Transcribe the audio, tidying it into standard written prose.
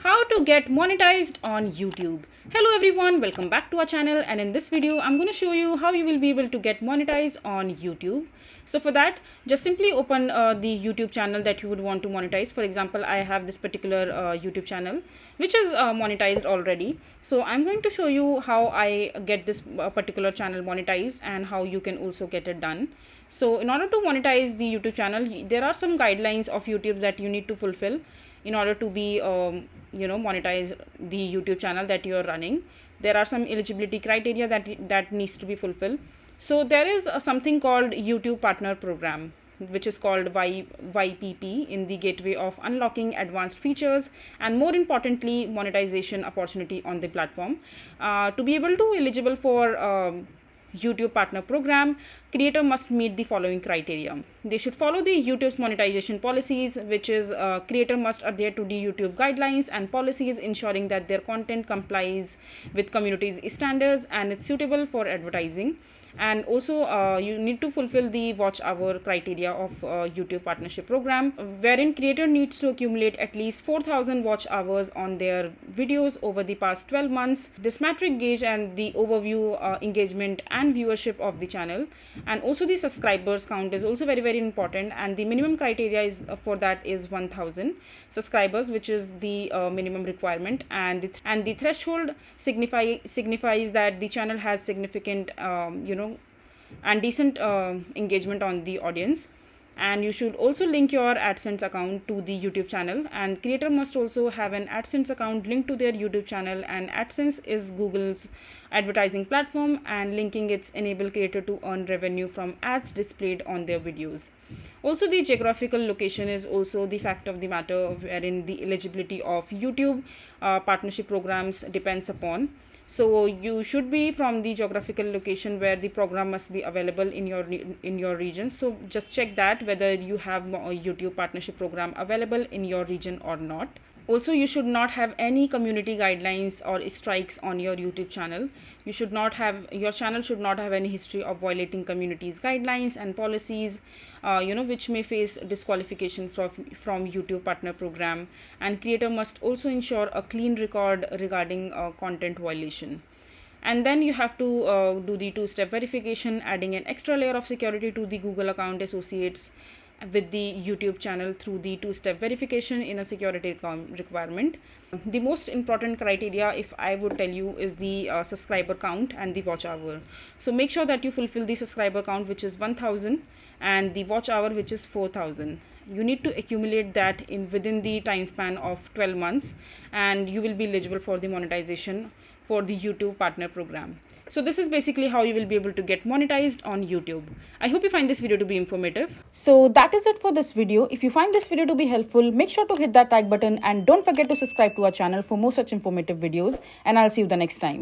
How to get monetized on YouTube. Hello everyone, welcome back to our channel, and in this video I'm going to show you how you will be able to get monetized on YouTube. So for that, just simply open the YouTube channel that you would want to monetize. For example, I have this particular YouTube channel which is monetized already. So I'm going to show you how I get this particular channel monetized and how you can also get it done. So in order to monetize the YouTube channel, there are some guidelines of YouTube that you need to fulfill in order to be monetize the YouTube channel that you are running. There are some eligibility criteria that needs to be fulfilled. So there is something called YouTube Partner Program, which is called YPP, in the gateway of unlocking advanced features and, more importantly, monetization opportunity on the platform. To be able to eligible for YouTube Partner Program, creator must meet the following criteria. They should follow the YouTube's monetization policies, which is creator must adhere to the YouTube guidelines and policies, ensuring that their content complies with community's standards and it's suitable for advertising. And also you need to fulfill the watch hour criteria of YouTube Partnership Program, wherein creator needs to accumulate at least 4,000 watch hours on their videos over the past 12 months. This metric gauge and the overview engagement and viewership of the channel, and also the subscribers count is also very important, and the minimum criteria is for that is 1,000 subscribers, which is the minimum requirement, and the threshold signifies that the channel has significant and decent engagement on the audience. And you should also link your AdSense account to the YouTube channel, and creator must also have an AdSense account linked to their YouTube channel. And AdSense is Google's advertising platform, and linking its enable creator to earn revenue from ads displayed on their videos. Also, the geographical location is also the fact of the matter, wherein the eligibility of YouTube partnership programs depends upon. So you should be from the geographical location where the program must be available in your region. So just check that whether you have a YouTube partnership program available in your region or not. Also, you should not have any community guidelines or strikes on your YouTube channel. Your channel should not have any history of violating community's guidelines and policies, which may face disqualification from YouTube Partner Program. And creator must also ensure a clean record regarding content violation. And then you have to do the two-step verification, adding an extra layer of security to the Google account associates with the YouTube channel through the two-step verification in a security requirement. The most important criteria, if I would tell you, is the subscriber count and the watch hour. So make sure that you fulfill the subscriber count, which is 1,000, and the watch hour, which is 4,000. You need to accumulate that within the time span of 12 months, and you will be eligible for the monetization for the YouTube Partner Program. So this is basically how you will be able to get monetized on YouTube. I hope you find this video to be informative. So that is it for this video. If you find this video to be helpful, make sure to hit that like button and don't forget to subscribe to our channel for more such informative videos, and I'll see you the next time.